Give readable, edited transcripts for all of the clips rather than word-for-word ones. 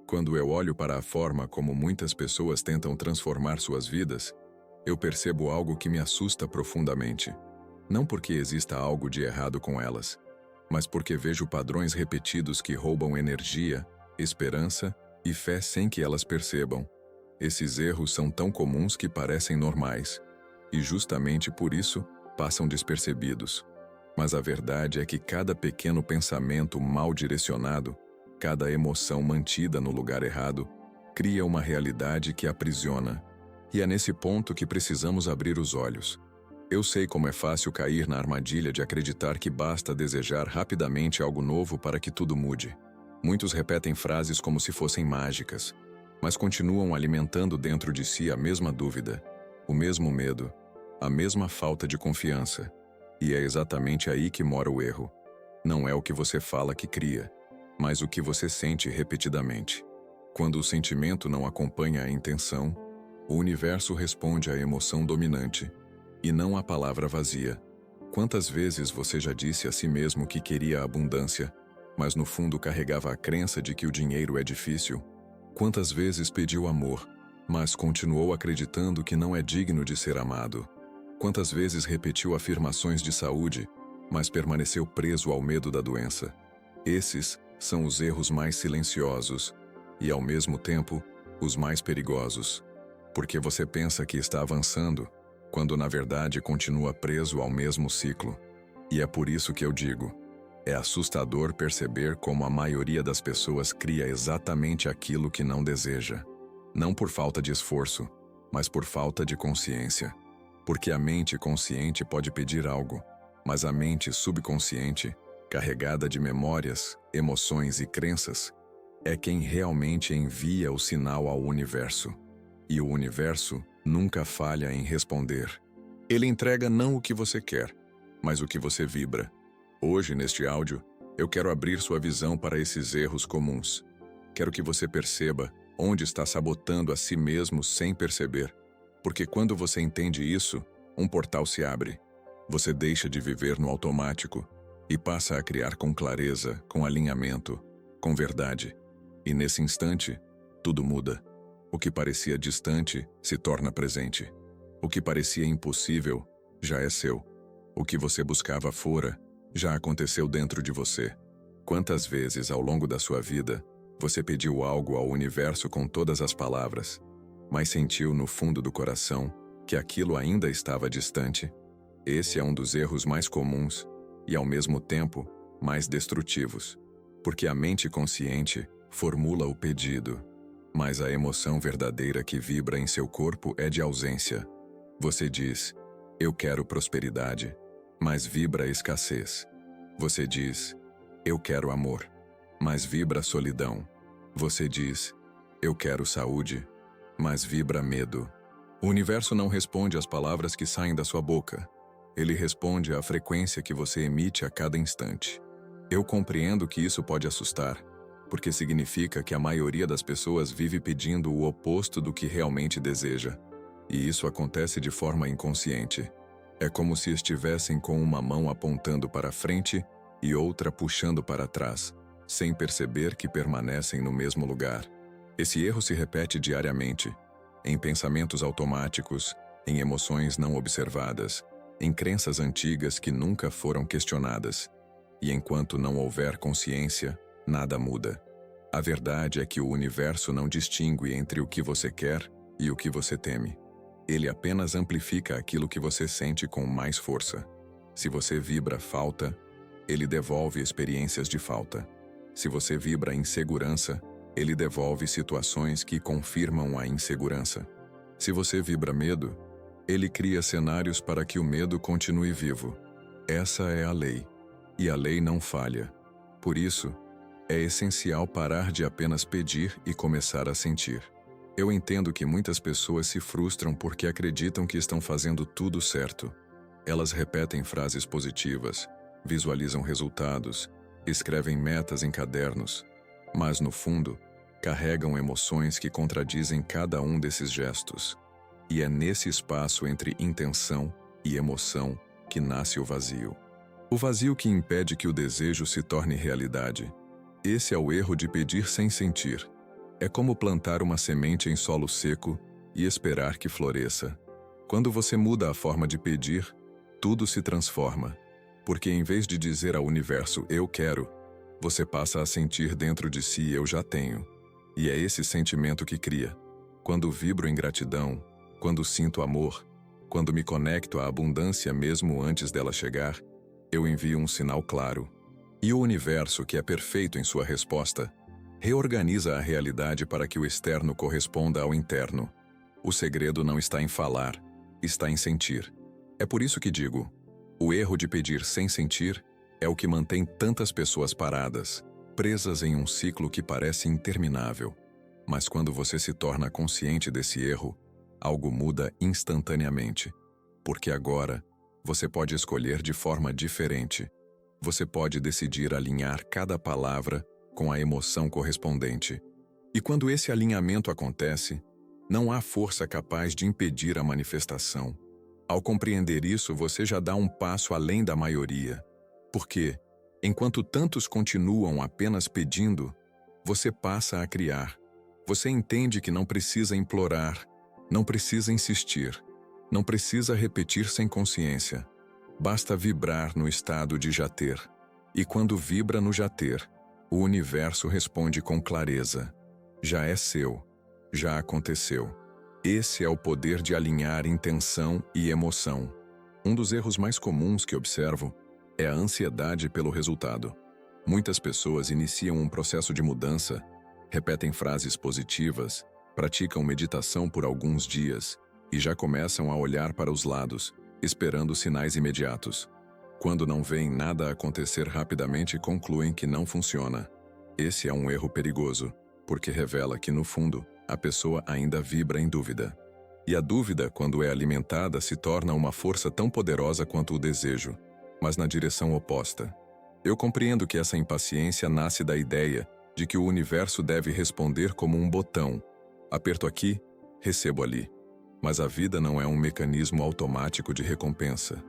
Quando eu olho para a forma como muitas pessoas tentam transformar suas vidas, eu percebo algo que me assusta profundamente. Não porque exista algo de errado com elas, mas porque vejo padrões repetidos que roubam energia, esperança e fé sem que elas percebam. Esses erros são tão comuns que parecem normais, e justamente por isso passam despercebidos. Mas a verdade é que cada pequeno pensamento mal direcionado, cada emoção mantida no lugar errado, cria uma realidade que aprisiona. E é nesse ponto que precisamos abrir os olhos. Eu sei como é fácil cair na armadilha de acreditar que basta desejar rapidamente algo novo para que tudo mude. Muitos repetem frases como se fossem mágicas, mas continuam alimentando dentro de si a mesma dúvida, o mesmo medo, a mesma falta de confiança. E é exatamente aí que mora o erro. Não é o que você fala que cria, mas o que você sente repetidamente. Quando o sentimento não acompanha a intenção, o universo responde à emoção dominante, e não à palavra vazia. Quantas vezes você já disse a si mesmo que queria abundância, mas no fundo carregava a crença de que o dinheiro é difícil? Quantas vezes pediu amor, mas continuou acreditando que não é digno de ser amado? Quantas vezes repetiu afirmações de saúde, mas permaneceu preso ao medo da doença? Esses são os erros mais silenciosos e, ao mesmo tempo, os mais perigosos. Porque você pensa que está avançando, quando na verdade continua preso ao mesmo ciclo. E é por isso que eu digo, é assustador perceber como a maioria das pessoas cria exatamente aquilo que não deseja. Não por falta de esforço, mas por falta de consciência. Porque a mente consciente pode pedir algo, mas a mente subconsciente, carregada de memórias, emoções e crenças, é quem realmente envia o sinal ao universo. E o universo nunca falha em responder. Ele entrega não o que você quer, mas o que você vibra. Hoje, neste áudio, eu quero abrir sua visão para esses erros comuns. Quero que você perceba onde está sabotando a si mesmo sem perceber. Porque quando você entende isso, um portal se abre. Você deixa de viver no automático e passa a criar com clareza, com alinhamento, com verdade. E nesse instante, tudo muda. O que parecia distante se torna presente. O que parecia impossível já é seu. O que você buscava fora já aconteceu dentro de você. Quantas vezes ao longo da sua vida você pediu algo ao universo com todas as palavras, mas sentiu no fundo do coração que aquilo ainda estava distante? Esse é um dos erros mais comuns e, ao mesmo tempo, mais destrutivos. Porque a mente consciente formula o pedido, mas a emoção verdadeira que vibra em seu corpo é de ausência. Você diz, eu quero prosperidade, mas vibra escassez. Você diz, eu quero amor, mas vibra solidão. Você diz, eu quero saúde, mas vibra medo. O universo não responde às palavras que saem da sua boca. Ele responde à frequência que você emite a cada instante. Eu compreendo que isso pode assustar, porque significa que a maioria das pessoas vive pedindo o oposto do que realmente deseja. E isso acontece de forma inconsciente. É como se estivessem com uma mão apontando para frente e outra puxando para trás, sem perceber que permanecem no mesmo lugar. Esse erro se repete diariamente, em pensamentos automáticos, em emoções não observadas, em crenças antigas que nunca foram questionadas. E enquanto não houver consciência, nada muda. A verdade é que o universo não distingue entre o que você quer e o que você teme. Ele apenas amplifica aquilo que você sente com mais força. Se você vibra falta, ele devolve experiências de falta. Se você vibra insegurança, ele devolve situações que confirmam a insegurança. Se você vibra medo, ele cria cenários para que o medo continue vivo. Essa é a lei. E a lei não falha. Por isso, é essencial parar de apenas pedir e começar a sentir. Eu entendo que muitas pessoas se frustram porque acreditam que estão fazendo tudo certo. Elas repetem frases positivas, visualizam resultados, escrevem metas em cadernos, mas no fundo, carregam emoções que contradizem cada um desses gestos. E é nesse espaço entre intenção e emoção que nasce o vazio. O vazio que impede que o desejo se torne realidade. Esse é o erro de pedir sem sentir. É como plantar uma semente em solo seco e esperar que floresça. Quando você muda a forma de pedir, tudo se transforma. Porque em vez de dizer ao universo, eu quero, você passa a sentir dentro de si, eu já tenho. E é esse sentimento que cria. Quando vibro em gratidão, quando sinto amor, quando me conecto à abundância mesmo antes dela chegar, eu envio um sinal claro. E o universo, que é perfeito em sua resposta, reorganiza a realidade para que o externo corresponda ao interno. O segredo não está em falar, está em sentir. É por isso que digo, o erro de pedir sem sentir é o que mantém tantas pessoas paradas, presas em um ciclo que parece interminável. Mas quando você se torna consciente desse erro, algo muda instantaneamente. Porque agora, você pode escolher de forma diferente. Você pode decidir alinhar cada palavra com a emoção correspondente. E quando esse alinhamento acontece, não há força capaz de impedir a manifestação. Ao compreender isso, você já dá um passo além da maioria. Porque, enquanto tantos continuam apenas pedindo, você passa a criar. Você entende que não precisa implorar, não precisa insistir, não precisa repetir sem consciência. Basta vibrar no estado de já ter. E quando vibra no já ter, o universo responde com clareza. Já é seu, já aconteceu. Esse é o poder de alinhar intenção e emoção. Um dos erros mais comuns que observo é a ansiedade pelo resultado. Muitas pessoas iniciam um processo de mudança, repetem frases positivas, praticam meditação por alguns dias e já começam a olhar para os lados, esperando sinais imediatos. Quando não veem nada acontecer rapidamente, concluem que não funciona. Esse é um erro perigoso, porque revela que, no fundo, a pessoa ainda vibra em dúvida. E a dúvida, quando é alimentada, se torna uma força tão poderosa quanto o desejo, mas na direção oposta. Eu compreendo que essa impaciência nasce da ideia de que o universo deve responder como um botão. Aperto aqui, recebo ali. Mas a vida não é um mecanismo automático de recompensa.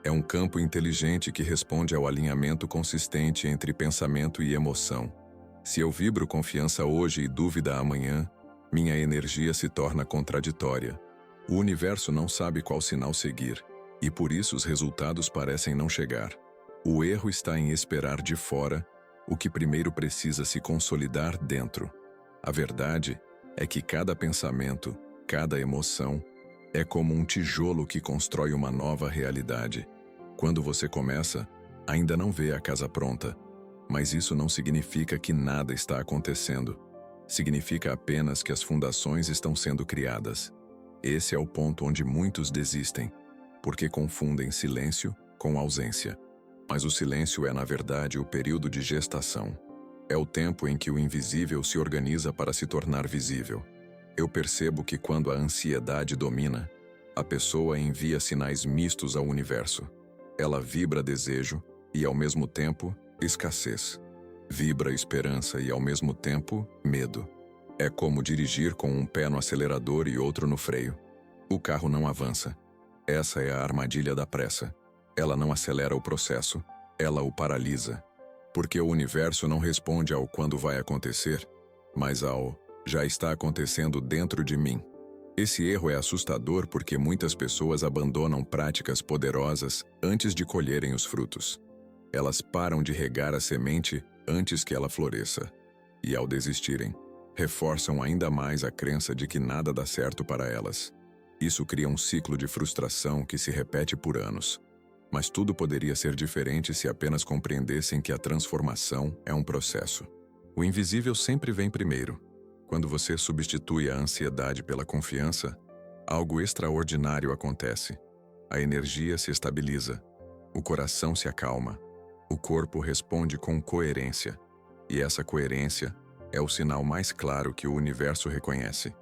É um campo inteligente que responde ao alinhamento consistente entre pensamento e emoção. Se eu vibro confiança hoje e dúvida amanhã, minha energia se torna contraditória. O universo não sabe qual sinal seguir, e por isso os resultados parecem não chegar. O erro está em esperar de fora o que primeiro precisa se consolidar dentro. A verdade é que cada pensamento, cada emoção, é como um tijolo que constrói uma nova realidade. Quando você começa, ainda não vê a casa pronta, mas isso não significa que nada está acontecendo. Significa apenas que as fundações estão sendo criadas. Esse é o ponto onde muitos desistem, porque confundem silêncio com ausência. Mas o silêncio é, na verdade, o período de gestação. É o tempo em que o invisível se organiza para se tornar visível. Eu percebo que quando a ansiedade domina, a pessoa envia sinais mistos ao universo. Ela vibra desejo e, ao mesmo tempo, escassez. Vibra esperança e, ao mesmo tempo, medo. É como dirigir com um pé no acelerador e outro no freio. O carro não avança. Essa é a armadilha da pressa. Ela não acelera o processo, ela o paralisa. Porque o universo não responde ao quando vai acontecer, mas ao já está acontecendo dentro de mim. Esse erro é assustador porque muitas pessoas abandonam práticas poderosas antes de colherem os frutos. Elas param de regar a semente antes que ela floresça. E ao desistirem, reforçam ainda mais a crença de que nada dá certo para elas. Isso cria um ciclo de frustração que se repete por anos. Mas tudo poderia ser diferente se apenas compreendessem que a transformação é um processo. O invisível sempre vem primeiro. Quando você substitui a ansiedade pela confiança, algo extraordinário acontece. A energia se estabiliza, o coração se acalma, o corpo responde com coerência. E essa coerência é o sinal mais claro que o universo reconhece.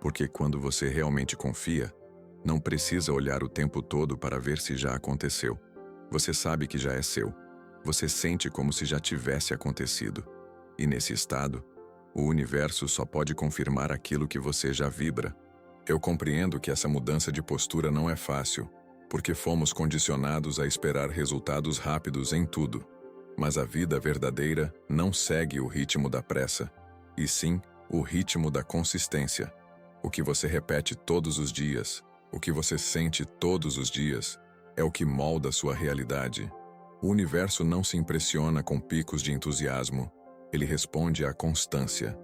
Porque quando você realmente confia, não precisa olhar o tempo todo para ver se já aconteceu. Você sabe que já é seu. Você sente como se já tivesse acontecido. E nesse estado, o universo só pode confirmar aquilo que você já vibra. Eu compreendo que essa mudança de postura não é fácil, porque fomos condicionados a esperar resultados rápidos em tudo. Mas a vida verdadeira não segue o ritmo da pressa, e sim o ritmo da consistência. O que você repete todos os dias, o que você sente todos os dias, é o que molda sua realidade. O universo não se impressiona com picos de entusiasmo, ele responde à constância.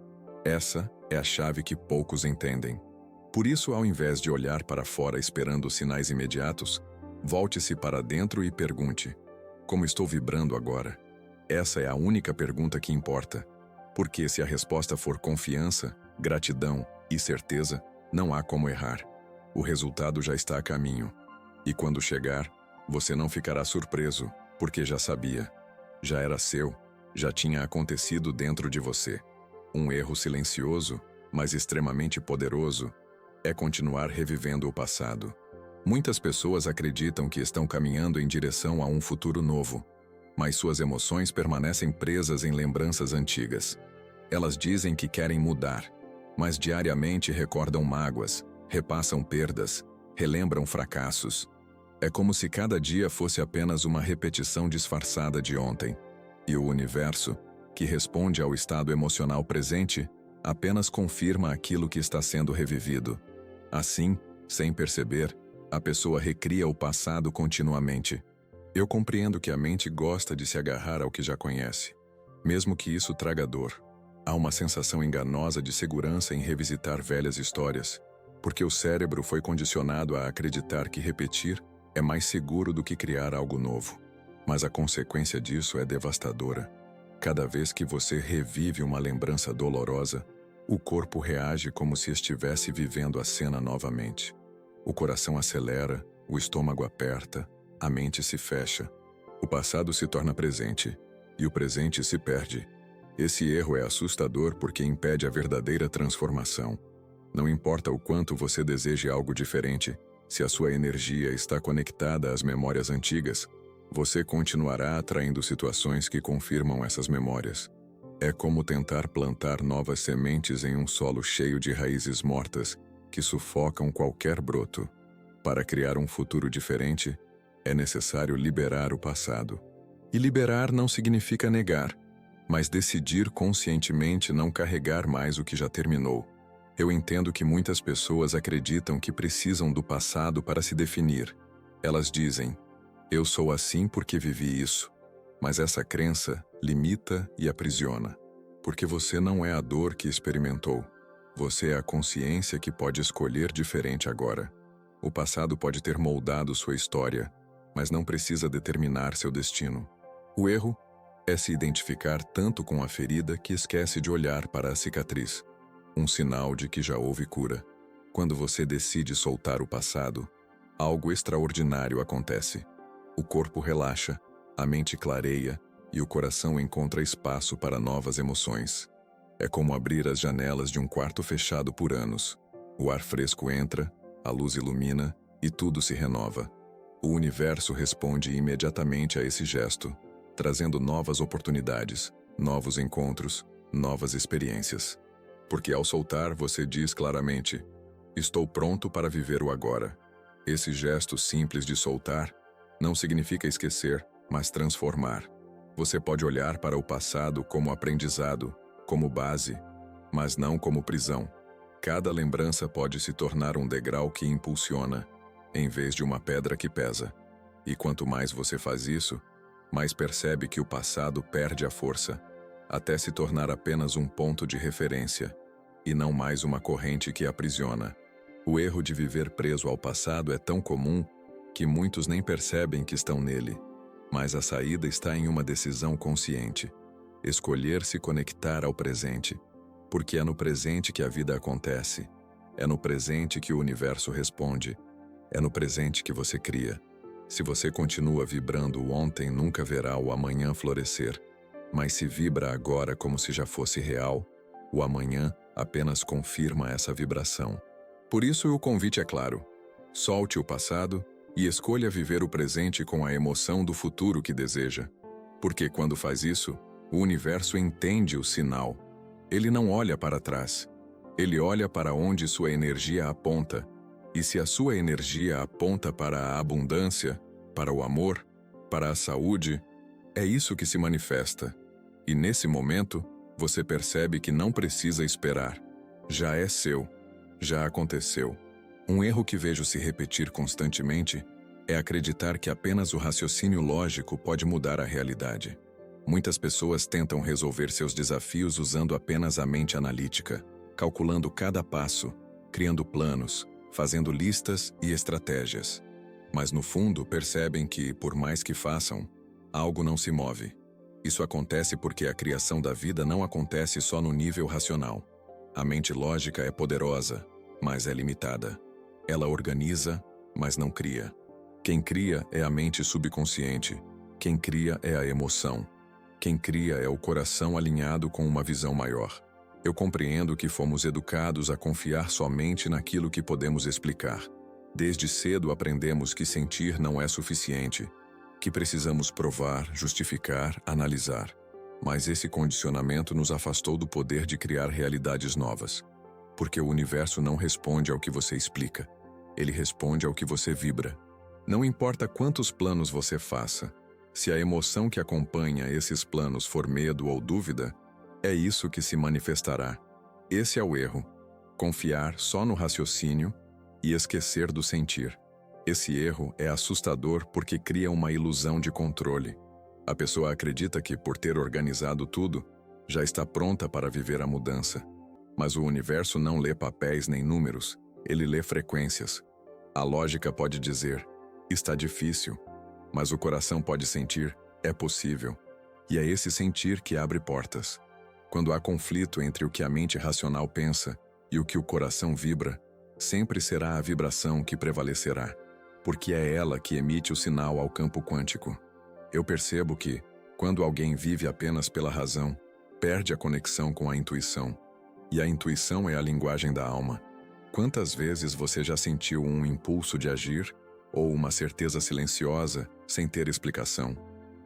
Essa é a chave que poucos entendem. Por isso, ao invés de olhar para fora esperando sinais imediatos, volte-se para dentro e pergunte: como estou vibrando agora? Essa é a única pergunta que importa. Porque se a resposta for confiança, gratidão e certeza, não há como errar. O resultado já está a caminho. E quando chegar, você não ficará surpreso, porque já sabia. Já era seu, já tinha acontecido dentro de você. Um erro silencioso, mas extremamente poderoso, é continuar revivendo o passado. Muitas pessoas acreditam que estão caminhando em direção a um futuro novo, mas suas emoções permanecem presas em lembranças antigas. Elas dizem que querem mudar, mas diariamente recordam mágoas, repassam perdas, relembram fracassos. É como se cada dia fosse apenas uma repetição disfarçada de ontem. E o universo, que responde ao estado emocional presente, apenas confirma aquilo que está sendo revivido. Assim, sem perceber, a pessoa recria o passado continuamente. Eu compreendo que a mente gosta de se agarrar ao que já conhece, mesmo que isso traga dor. Há uma sensação enganosa de segurança em revisitar velhas histórias, porque o cérebro foi condicionado a acreditar que repetir é mais seguro do que criar algo novo. Mas a consequência disso é devastadora. Cada vez que você revive uma lembrança dolorosa, o corpo reage como se estivesse vivendo a cena novamente. O coração acelera, o estômago aperta, a mente se fecha. O passado se torna presente, e o presente se perde. Esse erro é assustador porque impede a verdadeira transformação. Não importa o quanto você deseje algo diferente, se a sua energia está conectada às memórias antigas, você continuará atraindo situações que confirmam essas memórias. É como tentar plantar novas sementes em um solo cheio de raízes mortas que sufocam qualquer broto. Para criar um futuro diferente, é necessário liberar o passado. E liberar não significa negar, mas decidir conscientemente não carregar mais o que já terminou. Eu entendo que muitas pessoas acreditam que precisam do passado para se definir. Elas dizem: eu sou assim porque vivi isso. Mas essa crença limita e aprisiona. Porque você não é a dor que experimentou. Você é a consciência que pode escolher diferente agora. O passado pode ter moldado sua história, mas não precisa determinar seu destino. O erro é se identificar tanto com a ferida que esquece de olhar para a cicatriz. Um sinal de que já houve cura. Quando você decide soltar o passado, algo extraordinário acontece. O corpo relaxa, a mente clareia e o coração encontra espaço para novas emoções. É como abrir as janelas de um quarto fechado por anos. O ar fresco entra, a luz ilumina e tudo se renova. O universo responde imediatamente a esse gesto, trazendo novas oportunidades, novos encontros, novas experiências. Porque ao soltar, você diz claramente: estou pronto para viver o agora. Esse gesto simples de soltar não significa esquecer, mas transformar. Você pode olhar para o passado como aprendizado, como base, mas não como prisão. Cada lembrança pode se tornar um degrau que impulsiona, em vez de uma pedra que pesa. E quanto mais você faz isso, mais percebe que o passado perde a força, até se tornar apenas um ponto de referência, e não mais uma corrente que aprisiona. O erro de viver preso ao passado é tão comum que muitos nem percebem que estão nele. Mas a saída está em uma decisão consciente. Escolher se conectar ao presente, porque é no presente que a vida acontece. É no presente que o universo responde. É no presente que você cria. Se você continua vibrando o ontem, nunca verá o amanhã florescer. Mas se vibra agora como se já fosse real, o amanhã apenas confirma essa vibração. Por isso o convite é claro: solte o passado e escolha viver o presente com a emoção do futuro que deseja. Porque quando faz isso, o universo entende o sinal. Ele não olha para trás. Ele olha para onde sua energia aponta. E se a sua energia aponta para a abundância, para o amor, para a saúde, é isso que se manifesta. E nesse momento, Você percebe que não precisa esperar. Já é seu. Já aconteceu. Um erro que vejo se repetir constantemente é acreditar que apenas o raciocínio lógico pode mudar a realidade. Muitas pessoas tentam resolver seus desafios usando apenas a mente analítica, calculando cada passo, criando planos, fazendo listas e estratégias. Mas no fundo percebem que, por mais que façam, algo não se move. Isso acontece porque a criação da vida não acontece só no nível racional. A mente lógica é poderosa, mas é limitada. Ela organiza, mas não cria. Quem cria é a mente subconsciente. Quem cria é a emoção. Quem cria é o coração alinhado com uma visão maior. Eu compreendo que fomos educados a confiar somente naquilo que podemos explicar. Desde cedo aprendemos que sentir não é suficiente, que precisamos provar, justificar, analisar. Mas esse condicionamento nos afastou do poder de criar realidades novas. Porque o universo não responde ao que você explica. Ele responde ao que você vibra. Não importa quantos planos você faça, se a emoção que acompanha esses planos for medo ou dúvida, é isso que se manifestará. Esse é o erro. Confiar só no raciocínio e esquecer do sentir. Esse erro é assustador porque cria uma ilusão de controle. A pessoa acredita que, por ter organizado tudo, já está pronta para viver a mudança. Mas o universo não lê papéis nem números, ele lê frequências. A lógica pode dizer, está difícil, mas o coração pode sentir, é possível. E é esse sentir que abre portas. Quando há conflito entre o que a mente racional pensa e o que o coração vibra, sempre será a vibração que prevalecerá, porque é ela que emite o sinal ao campo quântico. Eu percebo que, quando alguém vive apenas pela razão, perde a conexão com a intuição. E a intuição é a linguagem da alma. Quantas vezes você já sentiu um impulso de agir ou uma certeza silenciosa sem ter explicação?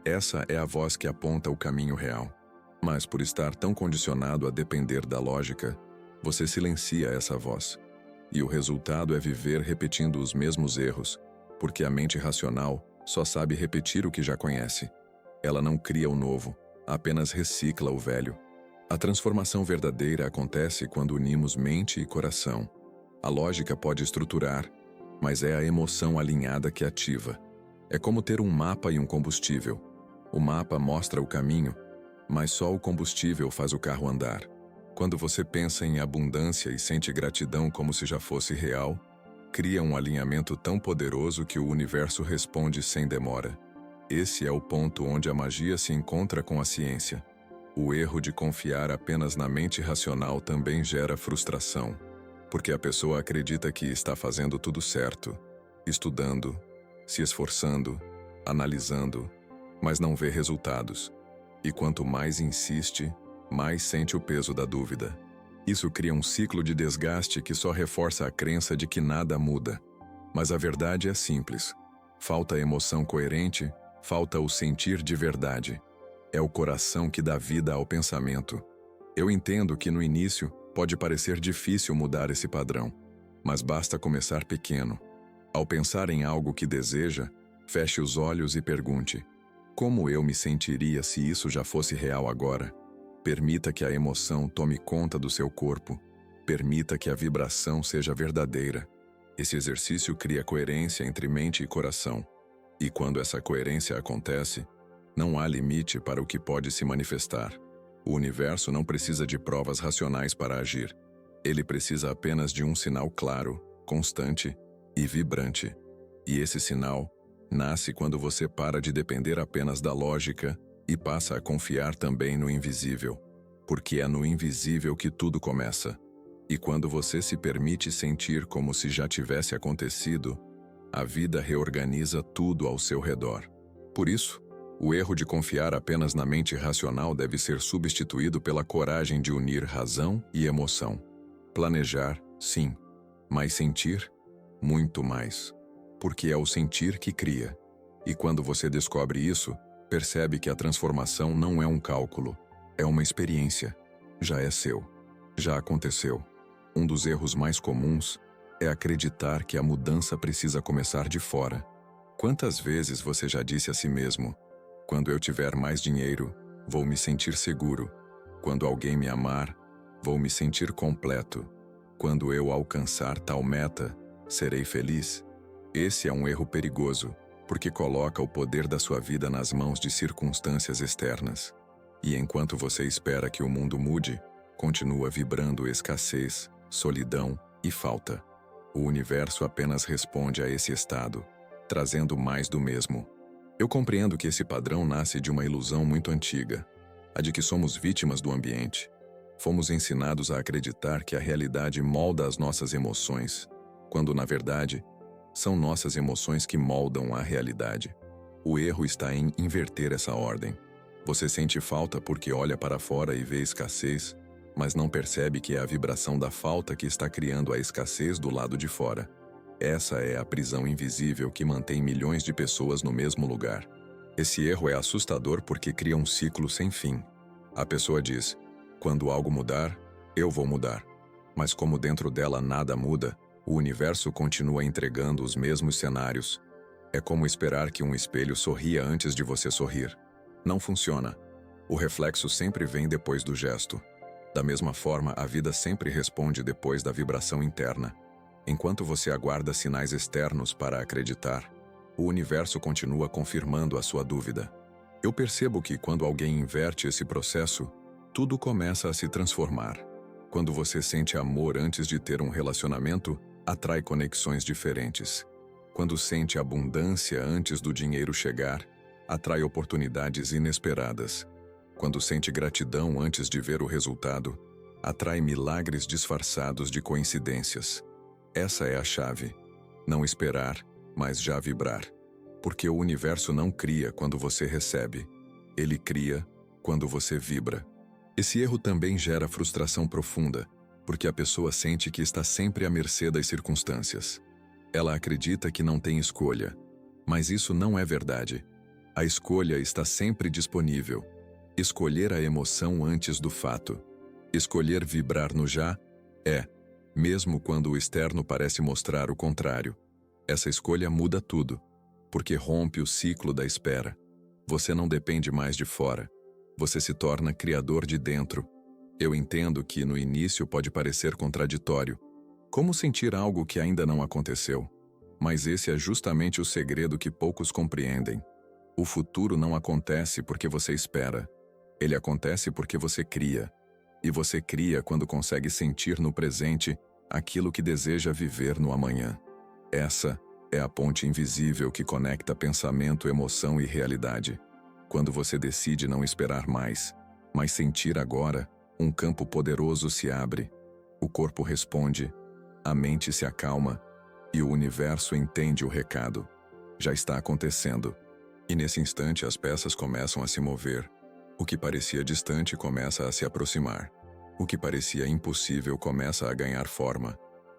Essa é a voz que aponta o caminho real. Mas por estar tão condicionado a depender da lógica, você silencia essa voz. E o resultado é viver repetindo os mesmos erros, porque a mente racional só sabe repetir o que já conhece. Ela não cria o novo, apenas recicla o velho. A transformação verdadeira acontece quando unimos mente e coração. A lógica pode estruturar, mas é a emoção alinhada que ativa. É como ter um mapa e um combustível. O mapa mostra o caminho, mas só o combustível faz o carro andar. Quando você pensa em abundância e sente gratidão como se já fosse real, cria um alinhamento tão poderoso que o universo responde sem demora. Esse é o ponto onde a magia se encontra com a ciência. O erro de confiar apenas na mente racional também gera frustração, porque a pessoa acredita que está fazendo tudo certo, estudando, se esforçando, analisando, mas não vê resultados. E quanto mais insiste, mais sente o peso da dúvida. Isso cria um ciclo de desgaste que só reforça a crença de que nada muda. Mas a verdade é simples. Falta emoção coerente, falta o sentir de verdade. É o coração que dá vida ao pensamento. Eu entendo que no início pode parecer difícil mudar esse padrão, mas basta começar pequeno. Ao pensar em algo que deseja, feche os olhos e pergunte: como eu me sentiria se isso já fosse real agora? Permita que a emoção tome conta do seu corpo. Permita que a vibração seja verdadeira. Esse exercício cria coerência entre mente e coração. E quando essa coerência acontece, não há limite para o que pode se manifestar. O universo não precisa de provas racionais para agir. Ele precisa apenas de um sinal claro, constante e vibrante. E esse sinal nasce quando você para de depender apenas da lógica e passa a confiar também no invisível. Porque é no invisível que tudo começa. E quando você se permite sentir como se já tivesse acontecido, a vida reorganiza tudo ao seu redor. Por isso, o erro de confiar apenas na mente racional deve ser substituído pela coragem de unir razão e emoção. Planejar, sim, mas sentir, muito mais. Porque é o sentir que cria. E quando você descobre isso, percebe que a transformação não é um cálculo, é uma experiência. Já é seu. Já aconteceu. Um dos erros mais comuns é acreditar que a mudança precisa começar de fora. Quantas vezes você já disse a si mesmo: quando eu tiver mais dinheiro, vou me sentir seguro. Quando alguém me amar, vou me sentir completo. Quando eu alcançar tal meta, serei feliz. Esse é um erro perigoso, porque coloca o poder da sua vida nas mãos de circunstâncias externas. E enquanto você espera que o mundo mude, continua vibrando escassez, solidão e falta. O universo apenas responde a esse estado, trazendo mais do mesmo. Eu compreendo que esse padrão nasce de uma ilusão muito antiga, a de que somos vítimas do ambiente. Fomos ensinados a acreditar que a realidade molda as nossas emoções, quando, na verdade, são nossas emoções que moldam a realidade. O erro está em inverter essa ordem. Você sente falta porque olha para fora e vê escassez, mas não percebe que é a vibração da falta que está criando a escassez do lado de fora. Essa é a prisão invisível que mantém milhões de pessoas no mesmo lugar. Esse erro é assustador porque cria um ciclo sem fim. A pessoa diz: quando algo mudar, eu vou mudar. Mas como dentro dela nada muda, o universo continua entregando os mesmos cenários. É como esperar que um espelho sorria antes de você sorrir. Não funciona. O reflexo sempre vem depois do gesto. Da mesma forma, a vida sempre responde depois da vibração interna. Enquanto você aguarda sinais externos para acreditar, o universo continua confirmando a sua dúvida. Eu percebo que quando alguém inverte esse processo, tudo começa a se transformar. Quando você sente amor antes de ter um relacionamento, atrai conexões diferentes. Quando sente abundância antes do dinheiro chegar, atrai oportunidades inesperadas. Quando sente gratidão antes de ver o resultado, atrai milagres disfarçados de coincidências. Essa é a chave. Não esperar, mas já vibrar. Porque o universo não cria quando você recebe. Ele cria quando você vibra. Esse erro também gera frustração profunda, porque a pessoa sente que está sempre à mercê das circunstâncias. Ela acredita que não tem escolha, mas isso não é verdade. A escolha está sempre disponível. Escolher a emoção antes do fato. Escolher vibrar no já mesmo quando o externo parece mostrar o contrário. Essa escolha muda tudo, porque rompe o ciclo da espera. Você não depende mais de fora. Você se torna criador de dentro. Eu entendo que no início pode parecer contraditório. Como sentir algo que ainda não aconteceu? Mas esse é justamente o segredo que poucos compreendem. O futuro não acontece porque você espera. Ele acontece porque você cria. E você cria quando consegue sentir no presente aquilo que deseja viver no amanhã. Essa é a ponte invisível que conecta pensamento, emoção e realidade. Quando você decide não esperar mais, mas sentir agora, um campo poderoso se abre. O corpo responde, a mente se acalma e o universo entende o recado. Já está acontecendo. E nesse instante as peças começam a se mover. O que parecia distante começa a se aproximar. O que parecia impossível começa a ganhar forma.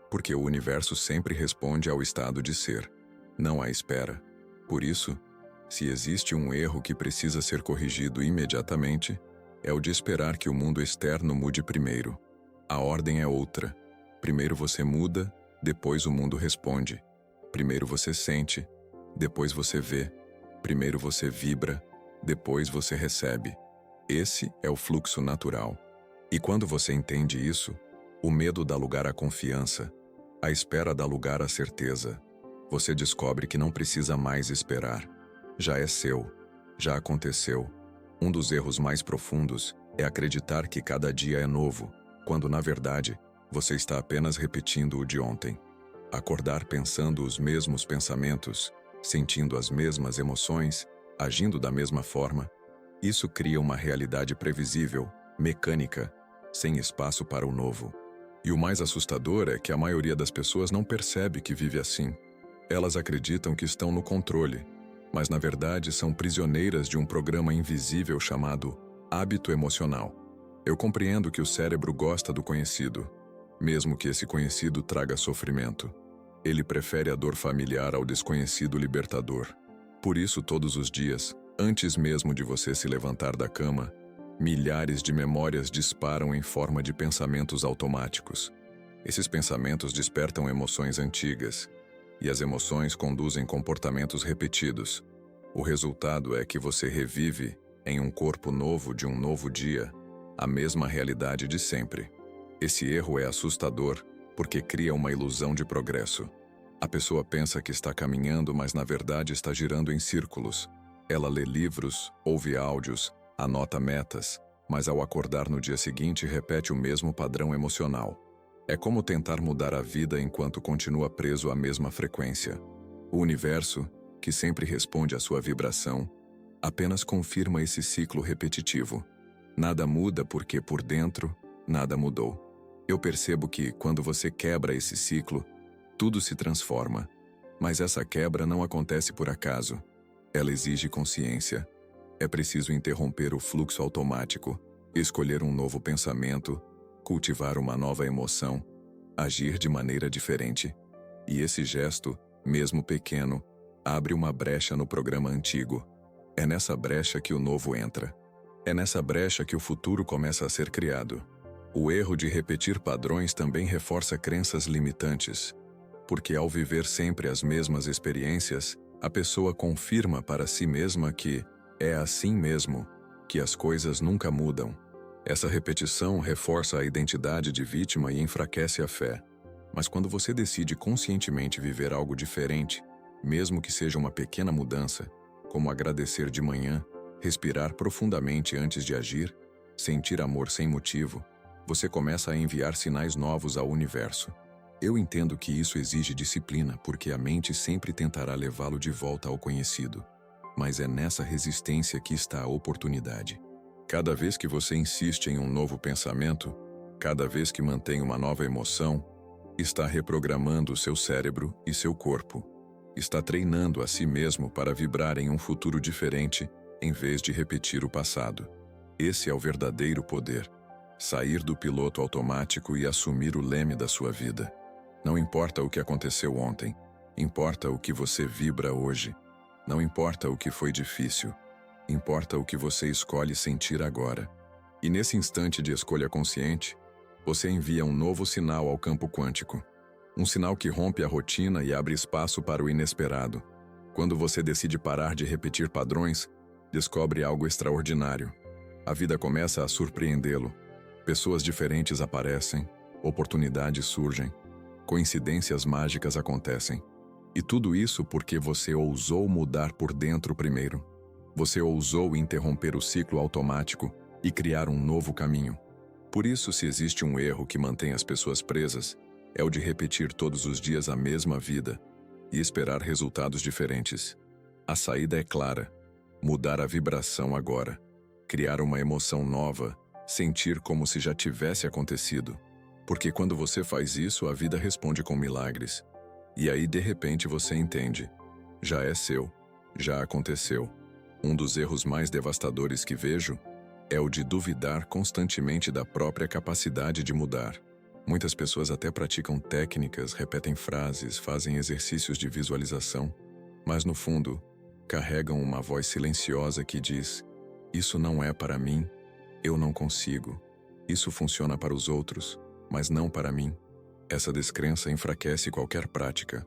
Porque o universo sempre responde ao estado de ser, não à espera. Por isso, se existe um erro que precisa ser corrigido imediatamente, é o de esperar que o mundo externo mude primeiro. A ordem é outra. Primeiro você muda, depois o mundo responde. Primeiro você sente, depois você vê. Primeiro você vibra, depois você recebe. Esse é o fluxo natural. E quando você entende isso, o medo dá lugar à confiança, a espera dá lugar à certeza. Você descobre que não precisa mais esperar. Já é seu, já aconteceu. Um dos erros mais profundos é acreditar que cada dia é novo, quando na verdade você está apenas repetindo o de ontem. Acordar pensando os mesmos pensamentos, sentindo as mesmas emoções, agindo da mesma forma, isso cria uma realidade previsível, mecânica, sem espaço para o novo. E o mais assustador é que a maioria das pessoas não percebe que vive assim. Elas acreditam que estão no controle, mas na verdade são prisioneiras de um programa invisível chamado hábito emocional. Eu compreendo que o cérebro gosta do conhecido, mesmo que esse conhecido traga sofrimento. Ele prefere a dor familiar ao desconhecido libertador. Por isso, todos os dias, antes mesmo de você se levantar da cama, milhares de memórias disparam em forma de pensamentos automáticos. Esses pensamentos despertam emoções antigas, e as emoções conduzem comportamentos repetidos. O resultado é que você revive, em um corpo novo de um novo dia, a mesma realidade de sempre. Esse erro é assustador porque cria uma ilusão de progresso. A pessoa pensa que está caminhando, mas na verdade está girando em círculos. Ela lê livros, ouve áudios, anota metas, mas ao acordar no dia seguinte repete o mesmo padrão emocional. É como tentar mudar a vida enquanto continua preso à mesma frequência. O universo, que sempre responde à sua vibração, apenas confirma esse ciclo repetitivo. Nada muda porque por dentro, nada mudou. Eu percebo que, quando você quebra esse ciclo, tudo se transforma. Mas essa quebra não acontece por acaso. Ela exige consciência. É preciso interromper o fluxo automático, escolher um novo pensamento, cultivar uma nova emoção, agir de maneira diferente. E esse gesto, mesmo pequeno, abre uma brecha no programa antigo. É nessa brecha que o novo entra. É nessa brecha que o futuro começa a ser criado. O erro de repetir padrões também reforça crenças limitantes, porque ao viver sempre as mesmas experiências, a pessoa confirma para si mesma que é assim mesmo, que as coisas nunca mudam. Essa repetição reforça a identidade de vítima e enfraquece a fé. Mas quando você decide conscientemente viver algo diferente, mesmo que seja uma pequena mudança, como agradecer de manhã, respirar profundamente antes de agir, sentir amor sem motivo, você começa a enviar sinais novos ao universo. Eu entendo que isso exige disciplina, porque a mente sempre tentará levá-lo de volta ao conhecido. Mas é nessa resistência que está a oportunidade. Cada vez que você insiste em um novo pensamento, cada vez que mantém uma nova emoção, está reprogramando o seu cérebro e seu corpo. Está treinando a si mesmo para vibrar em um futuro diferente, em vez de repetir o passado. Esse é o verdadeiro poder. Sair do piloto automático e assumir o leme da sua vida. Não importa o que aconteceu ontem, importa o que você vibra hoje. Não importa o que foi difícil, importa o que você escolhe sentir agora. E nesse instante de escolha consciente, você envia um novo sinal ao campo quântico. Um sinal que rompe a rotina e abre espaço para o inesperado. Quando você decide parar de repetir padrões, descobre algo extraordinário. A vida começa a surpreendê-lo. Pessoas diferentes aparecem, oportunidades surgem, coincidências mágicas acontecem. E tudo isso porque você ousou mudar por dentro primeiro. Você ousou interromper o ciclo automático e criar um novo caminho. Por isso, se existe um erro que mantém as pessoas presas, é o de repetir todos os dias a mesma vida e esperar resultados diferentes. A saída é clara: mudar a vibração agora, criar uma emoção nova, sentir como se já tivesse acontecido. Porque quando você faz isso, a vida responde com milagres. E aí, de repente, você entende. Já é seu. Já aconteceu. Um dos erros mais devastadores que vejo é o de duvidar constantemente da própria capacidade de mudar. Muitas pessoas até praticam técnicas, repetem frases, fazem exercícios de visualização, mas no fundo, carregam uma voz silenciosa que diz: "Isso não é para mim, eu não consigo. Isso funciona para os outros, mas não para mim." Essa descrença enfraquece qualquer prática,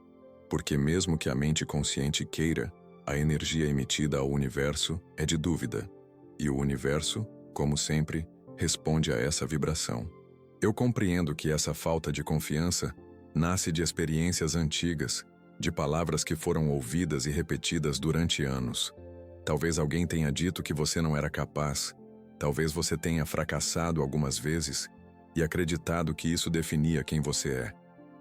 porque mesmo que a mente consciente queira, a energia emitida ao universo é de dúvida, e o universo, como sempre, responde a essa vibração. Eu compreendo que essa falta de confiança nasce de experiências antigas, de palavras que foram ouvidas e repetidas durante anos. Talvez alguém tenha dito que você não era capaz, talvez você tenha fracassado algumas vezes e acreditado que isso definia quem você é.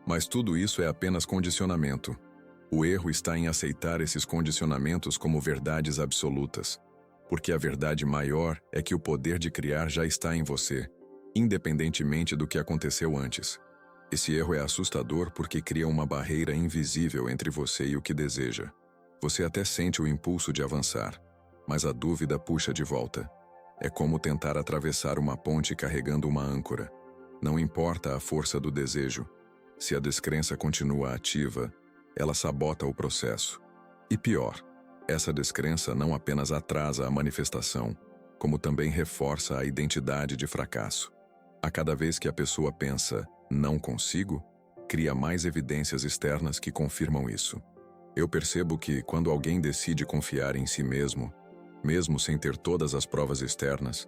Mas tudo isso é apenas condicionamento. O erro está em aceitar esses condicionamentos como verdades absolutas, porque a verdade maior é que o poder de criar já está em você, independentemente do que aconteceu antes. Esse erro é assustador porque cria uma barreira invisível entre você e o que deseja. Você até sente o impulso de avançar, mas a dúvida puxa de volta. É como tentar atravessar uma ponte carregando uma âncora. Não importa a força do desejo. Se a descrença continua ativa, ela sabota o processo. E pior, essa descrença não apenas atrasa a manifestação, como também reforça a identidade de fracasso. A cada vez que a pessoa pensa, "não consigo", cria mais evidências externas que confirmam isso. Eu percebo que, quando alguém decide confiar em si mesmo, mesmo sem ter todas as provas externas,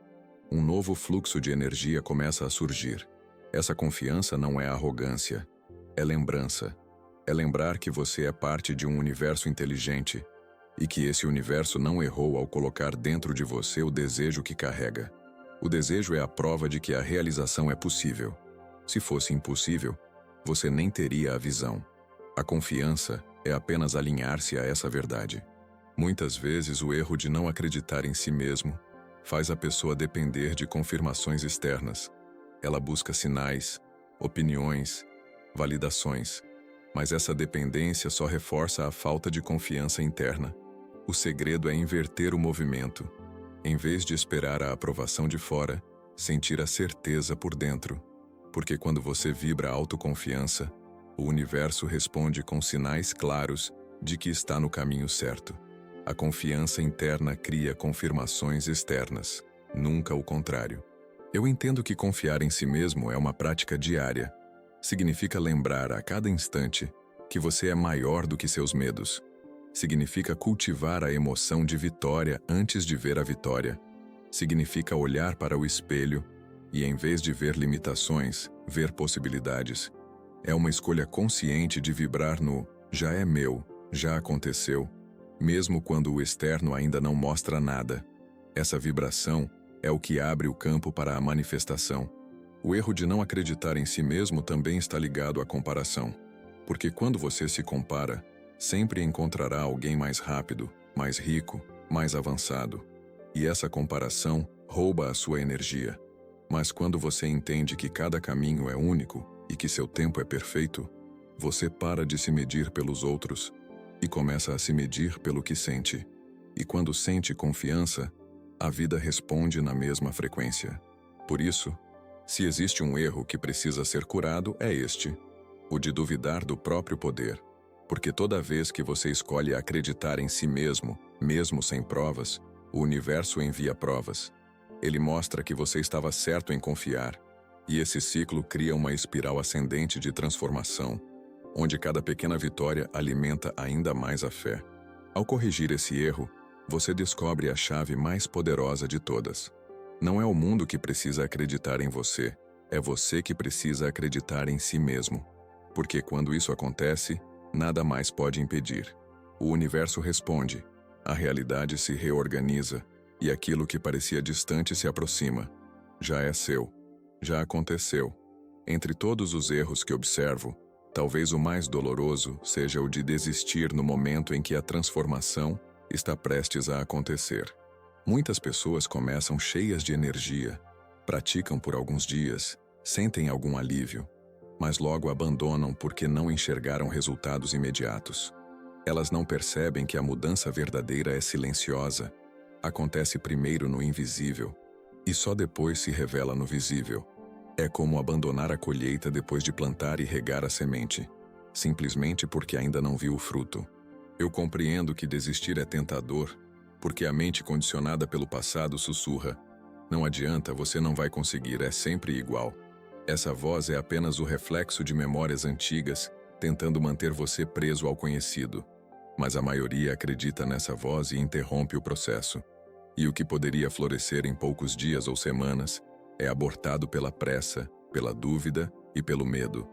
Um novo fluxo de energia começa a surgir. Essa confiança não é arrogância, é lembrança. É lembrar que você é parte de um universo inteligente e que esse universo não errou ao colocar dentro de você o desejo que carrega. O desejo é a prova de que a realização é possível. Se fosse impossível, você nem teria a visão. A confiança é apenas alinhar-se a essa verdade. Muitas vezes o erro de não acreditar em si mesmo faz a pessoa depender de confirmações externas. Ela busca sinais, opiniões, validações. Mas essa dependência só reforça a falta de confiança interna. O segredo é inverter o movimento. Em vez de esperar a aprovação de fora, sentir a certeza por dentro. Porque quando você vibra a autoconfiança, o universo responde com sinais claros de que está no caminho certo. A confiança interna cria confirmações externas, nunca o contrário. Eu entendo que confiar em si mesmo é uma prática diária. Significa lembrar a cada instante que você é maior do que seus medos. Significa cultivar a emoção de vitória antes de ver a vitória. Significa olhar para o espelho e, em vez de ver limitações, ver possibilidades. É uma escolha consciente de vibrar no "já é meu, já aconteceu", mesmo quando o externo ainda não mostra nada. Essa vibração é o que abre o campo para a manifestação. O erro de não acreditar em si mesmo também está ligado à comparação. Porque quando você se compara, sempre encontrará alguém mais rápido, mais rico, mais avançado. E essa comparação rouba a sua energia. Mas quando você entende que cada caminho é único e que seu tempo é perfeito, você para de se medir pelos outros e começa a se medir pelo que sente. E quando sente confiança, a vida responde na mesma frequência. Por isso, se existe um erro que precisa ser curado, é este: o de duvidar do próprio poder. Porque toda vez que você escolhe acreditar em si mesmo, mesmo sem provas, o universo envia provas. Ele mostra que você estava certo em confiar, e esse ciclo cria uma espiral ascendente de transformação, onde cada pequena vitória alimenta ainda mais a fé. Ao corrigir esse erro, você descobre a chave mais poderosa de todas. Não é o mundo que precisa acreditar em você, é você que precisa acreditar em si mesmo. Porque quando isso acontece, nada mais pode impedir. O universo responde, a realidade se reorganiza, e aquilo que parecia distante se aproxima. Já é seu. Já aconteceu. Entre todos os erros que observo, talvez o mais doloroso seja o de desistir no momento em que a transformação está prestes a acontecer. Muitas pessoas começam cheias de energia, praticam por alguns dias, sentem algum alívio, mas logo abandonam porque não enxergaram resultados imediatos. Elas não percebem que a mudança verdadeira é silenciosa, acontece primeiro no invisível e só depois se revela no visível. É como abandonar a colheita depois de plantar e regar a semente, simplesmente porque ainda não viu o fruto. Eu compreendo que desistir é tentador, porque a mente condicionada pelo passado sussurra: não adianta, você não vai conseguir, é sempre igual. Essa voz é apenas o reflexo de memórias antigas, tentando manter você preso ao conhecido. Mas a maioria acredita nessa voz e interrompe o processo. E o que poderia florescer em poucos dias ou semanas é abortado pela pressa, pela dúvida e pelo medo.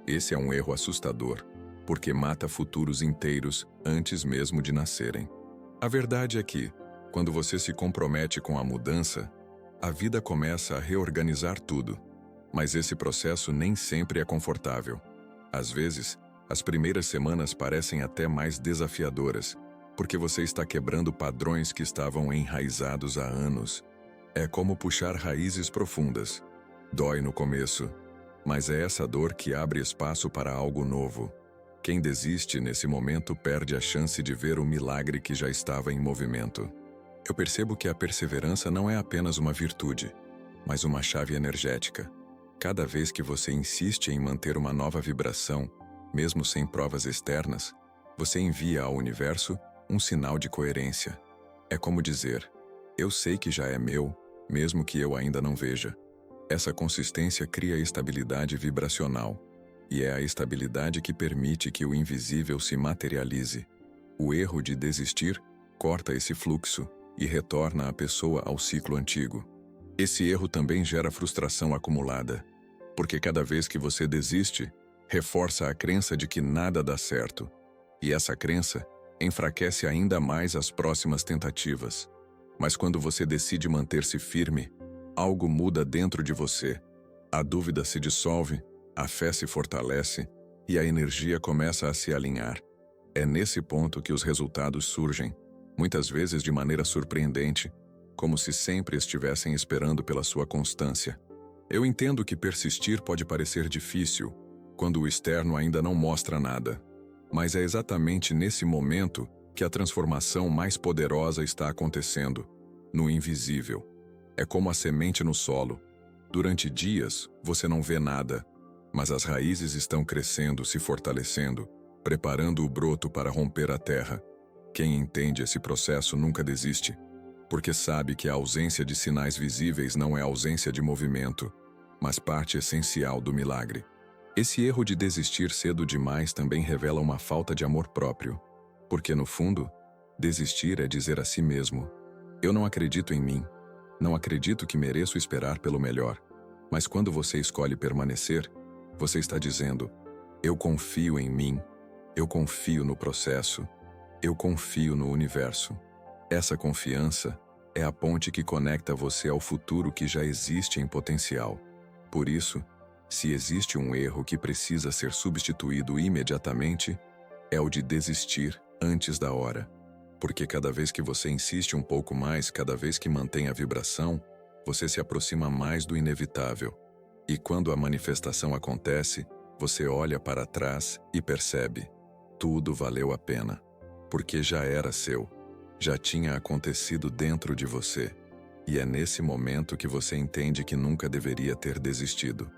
Esse é um erro assustador, porque mata futuros inteiros antes mesmo de nascerem. A verdade é que, quando você se compromete com a mudança, a vida começa a reorganizar tudo. Mas esse processo nem sempre é confortável. Às vezes, as primeiras semanas parecem até mais desafiadoras, porque você está quebrando padrões que estavam enraizados há anos. É como puxar raízes profundas. Dói no começo, mas é essa dor que abre espaço para algo novo. Quem desiste nesse momento perde a chance de ver o milagre que já estava em movimento. Eu percebo que a perseverança não é apenas uma virtude, mas uma chave energética. Cada vez que você insiste em manter uma nova vibração, mesmo sem provas externas, você envia ao universo um sinal de coerência. É como dizer: eu sei que já é meu, mesmo que eu ainda não veja. Essa consistência cria estabilidade vibracional, e é a estabilidade que permite que o invisível se materialize. O erro de desistir corta esse fluxo e retorna a pessoa ao ciclo antigo. Esse erro também gera frustração acumulada, porque cada vez que você desiste, reforça a crença de que nada dá certo, e essa crença enfraquece ainda mais as próximas tentativas. Mas quando você decide manter-se firme, algo muda dentro de você. A dúvida se dissolve, a fé se fortalece e a energia começa a se alinhar. É nesse ponto que os resultados surgem, muitas vezes de maneira surpreendente, como se sempre estivessem esperando pela sua constância. Eu entendo que persistir pode parecer difícil, quando o externo ainda não mostra nada. Mas é exatamente nesse momento que a transformação mais poderosa está acontecendo, no invisível. É como a semente no solo. Durante dias, você não vê nada, mas as raízes estão crescendo, se fortalecendo, preparando o broto para romper a terra. Quem entende esse processo nunca desiste, porque sabe que a ausência de sinais visíveis não é ausência de movimento, mas parte essencial do milagre. Esse erro de desistir cedo demais também revela uma falta de amor próprio, porque no fundo, desistir é dizer a si mesmo: eu não acredito em mim, não acredito que mereço esperar pelo melhor. Mas quando você escolhe permanecer, você está dizendo: eu confio em mim, eu confio no processo, eu confio no universo. Essa confiança é a ponte que conecta você ao futuro que já existe em potencial. Por isso, se existe um erro que precisa ser substituído imediatamente, é o de desistir antes da hora. Porque cada vez que você insiste um pouco mais, cada vez que mantém a vibração, você se aproxima mais do inevitável. E quando a manifestação acontece, você olha para trás e percebe: tudo valeu a pena. Porque já era seu, já tinha acontecido dentro de você. E é nesse momento que você entende que nunca deveria ter desistido.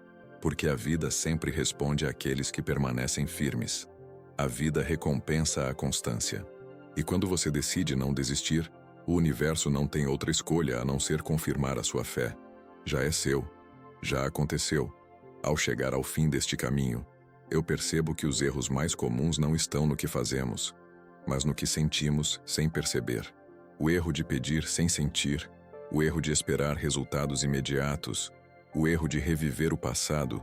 Porque a vida sempre responde àqueles que permanecem firmes. A vida recompensa a constância. E quando você decide não desistir, o universo não tem outra escolha a não ser confirmar a sua fé. Já é seu. Já aconteceu. Ao chegar ao fim deste caminho, eu percebo que os erros mais comuns não estão no que fazemos, mas no que sentimos sem perceber. O erro de pedir sem sentir, o erro de esperar resultados imediatos, o erro de reviver o passado,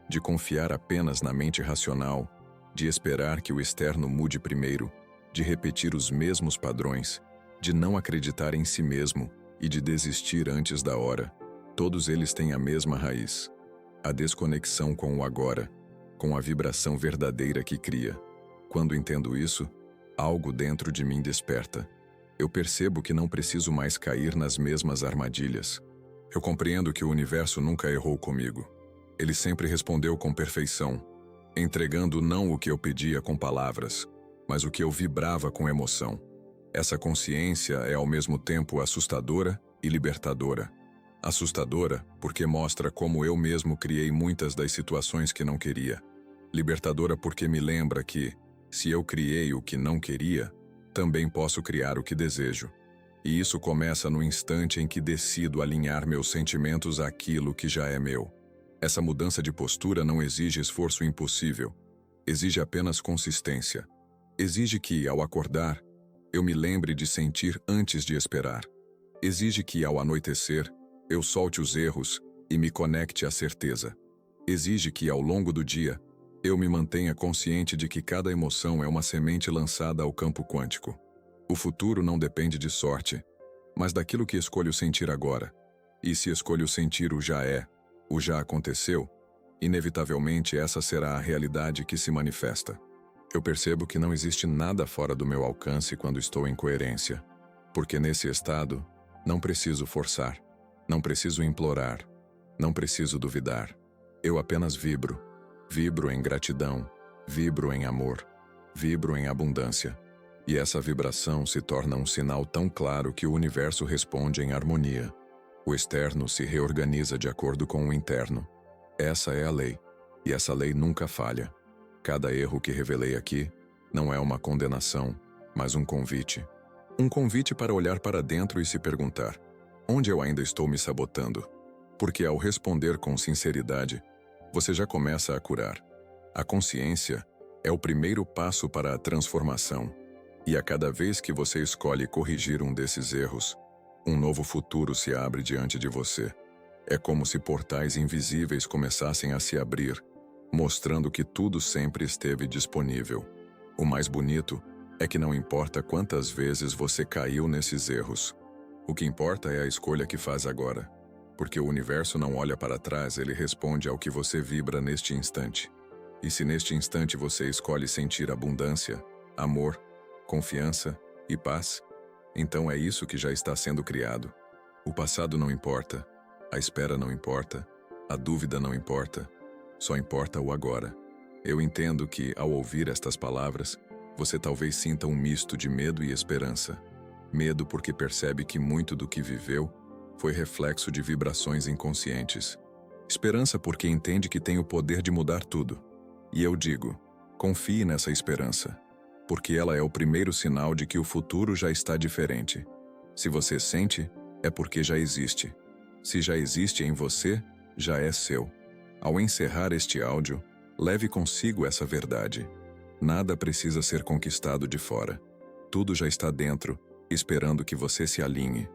de confiar apenas na mente racional, de esperar que o externo mude primeiro, de repetir os mesmos padrões, de não acreditar em si mesmo e de desistir antes da hora. Todos eles têm a mesma raiz: a desconexão com o agora, com a vibração verdadeira que cria. Quando entendo isso, algo dentro de mim desperta. Eu percebo que não preciso mais cair nas mesmas armadilhas. Eu compreendo que o universo nunca errou comigo. Ele sempre respondeu com perfeição, entregando não o que eu pedia com palavras, mas o que eu vibrava com emoção. Essa consciência é ao mesmo tempo assustadora e libertadora. Assustadora porque mostra como eu mesmo criei muitas das situações que não queria. Libertadora porque me lembra que, se eu criei o que não queria, também posso criar o que desejo. E isso começa no instante em que decido alinhar meus sentimentos àquilo que já é meu. Essa mudança de postura não exige esforço impossível. Exige apenas consistência. Exige que, ao acordar, eu me lembre de sentir antes de esperar. Exige que, ao anoitecer, eu solte os erros e me conecte à certeza. Exige que, ao longo do dia, eu me mantenha consciente de que cada emoção é uma semente lançada ao campo quântico. O futuro não depende de sorte, mas daquilo que escolho sentir agora. E se escolho sentir o já aconteceu, inevitavelmente essa será a realidade que se manifesta. Eu percebo que não existe nada fora do meu alcance quando estou em coerência, porque nesse estado, não preciso forçar, não preciso implorar, não preciso duvidar. Eu apenas vibro. Vibro em gratidão, vibro em amor, vibro em abundância. E essa vibração se torna um sinal tão claro que o universo responde em harmonia. O externo se reorganiza de acordo com o interno. Essa é a lei, e essa lei nunca falha. Cada erro que revelei aqui não é uma condenação, mas um convite. Um convite para olhar para dentro e se perguntar: onde eu ainda estou me sabotando? Porque ao responder com sinceridade, você já começa a curar. A consciência é o primeiro passo para a transformação. E a cada vez que você escolhe corrigir um desses erros, um novo futuro se abre diante de você. É como se portais invisíveis começassem a se abrir, mostrando que tudo sempre esteve disponível. O mais bonito é que não importa quantas vezes você caiu nesses erros. O que importa é a escolha que faz agora. Porque o universo não olha para trás, ele responde ao que você vibra neste instante. E se neste instante você escolhe sentir abundância, amor, confiança e paz, então é isso que já está sendo criado. O passado não importa, a espera não importa, a dúvida não importa, só importa o agora. Eu entendo que, ao ouvir estas palavras, você talvez sinta um misto de medo e esperança. Medo porque percebe que muito do que viveu foi reflexo de vibrações inconscientes. Esperança porque entende que tem o poder de mudar tudo. E eu digo, confie nessa esperança, porque ela é o primeiro sinal de que o futuro já está diferente. Se você sente, é porque já existe. Se já existe em você, já é seu. Ao encerrar este áudio, leve consigo essa verdade. Nada precisa ser conquistado de fora. Tudo já está dentro, esperando que você se alinhe.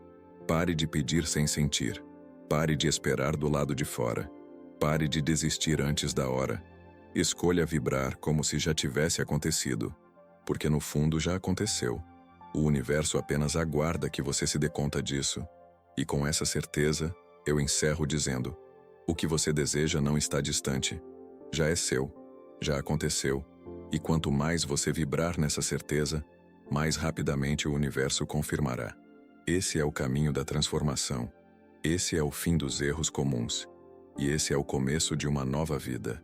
Pare de pedir sem sentir. Pare de esperar do lado de fora. Pare de desistir antes da hora. Escolha vibrar como se já tivesse acontecido, porque no fundo já aconteceu. O universo apenas aguarda que você se dê conta disso. E com essa certeza, eu encerro dizendo: o que você deseja não está distante. Já é seu, já aconteceu. E quanto mais você vibrar nessa certeza, mais rapidamente o universo confirmará. Esse é o caminho da transformação. Esse é o fim dos erros comuns. E esse é o começo de uma nova vida.